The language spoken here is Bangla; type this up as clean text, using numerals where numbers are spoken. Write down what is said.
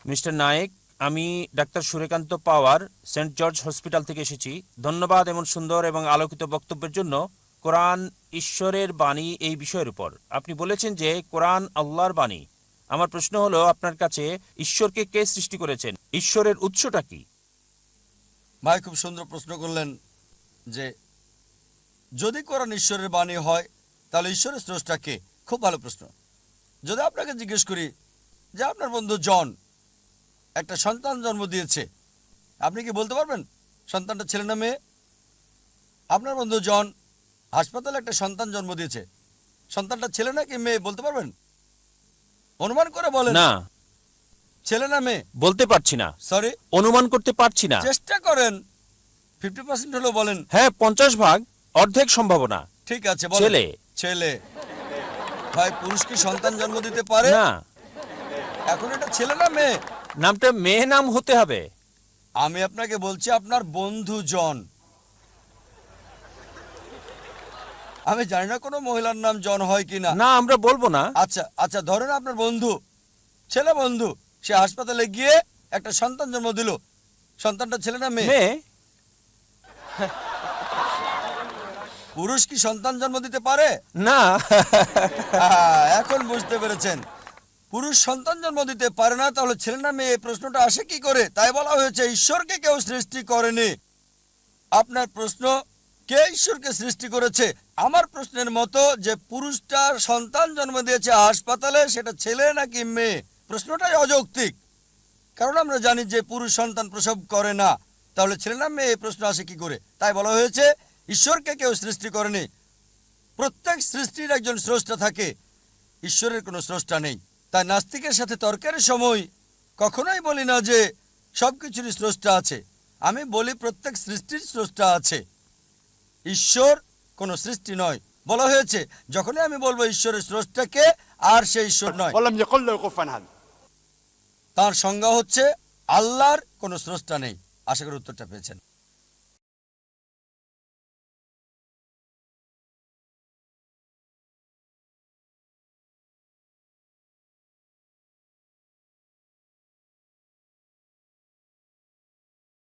মিস্টার নায়েক, আমি ডাক্তার সুরেকান্ত পাওয়ার সেন্ট জর্জ হসপিটাল থেকে এসেছি। ধন্যবাদ এমন সুন্দর এবং আলোকিত বক্তব্যের জন্য। কোরআন ঈশ্বরের বাণী এই বিষয়ের উপর আপনি বলেছেন যে কোরআন আল্লাহর বাণী। আমার প্রশ্ন হলো, আপনার কাছে ঈশ্বরকে কে সৃষ্টি করেছেন? ঈশ্বরের উৎসটা কি? ভাই খুব সুন্দর প্রশ্ন করলেন যে যদি কোরআন ঈশ্বরের বাণী হয় তাহলে ঈশ্বরের স্রষ্টা কে। খুব ভালো প্রশ্ন। যদি আপনাকে জিজ্ঞেস করি যে আপনার বন্ধু জন একটা সন্তান জন্ম দিয়েছে, আপনি কি বলতে পারবেন সন্তানটা ছেলে না মেয়ে? আপনার বন্ধু জন হাসপাতালে একটা সন্তান জন্ম দিয়েছে, সন্তানটা ছেলে নাকি মেয়ে বলতে পারবেন? অনুমান করে বলেন। না, ছেলে না মেয়ে বলতে পারছি না। সরি, অনুমান করতে পারছি না। চেষ্টা করেন। 50% হলো বলেন। হ্যাঁ, 50 ভাগ, অর্ধেক সম্ভাবনা। ঠিক আছে বলেন। ছেলে। ছেলে। ভাই পুরুষ কি সন্তান জন্ম দিতে পারে? না। এখন এটা ছেলে না মেয়ে? নামটা মেয়ে নাম হতে হবে। আমি আপনাকে বলছি আপনার বন্ধু জন। আমি জানি না কোনো মহিলার নাম জন হয় কিনা। না, আমরা বলবো না। আচ্ছা আচ্ছা, ধরেন আপনার বন্ধু, ছেলে বন্ধু, সে হাসপাতালে গিয়ে একটা সন্তান জন্ম দিল। সন্তানটা ছেলে না মেয়ে? মেয়ে। পুরুষ কি সন্তান জন্ম দিতে পারে? না। এখন বুঝতে পেরেছেন, পুরুষ সন্তান জন্ম দিতে পারে না, তাহলে ছেলে না মেয়ে এই প্রশ্নটা আসে কি করে? তাই বলা হয়েছে ঈশ্বরকে কেউ সৃষ্টি করেনি। আপনার প্রশ্ন কে ঈশ্বরকে সৃষ্টি করেছে, আমার প্রশ্নের মতো যে পুরুষটার সন্তান জন্ম দিয়েছে হাসপাতালে সেটা ছেলে নাকি মেয়ে, প্রশ্নটাই অযৌক্তিক। কারণ আমরা জানি যে পুরুষ সন্তান প্রসব করে না, তাহলে ছেলে না মেয়ে এই প্রশ্ন আসে কি করে? তাই বলা হয়েছে ঈশ্বরকে কেউ সৃষ্টি করেনি। প্রত্যেক সৃষ্টির একজন স্রষ্টা থাকে, ঈশ্বরের কোনো স্রষ্টা নেই। তাই নাস্তিকের সাথে তর্কের সময় কখনোই বলি না যে সবকিছুরই স্রষ্টা আছে। আমি বলি প্রত্যেক সৃষ্টির স্রষ্টা আছে, ঈশ্বর কোনো সৃষ্টি নয়। বলা হয়েছে যখনই আমি বলবো ঈশ্বরের স্রষ্টাকে, আর সেই ঈশ্বর নয়। তার সংজ্ঞা হচ্ছে আল্লাহর কোনো স্রষ্টা নেই। আশা করি উত্তরটা পেয়েছেন।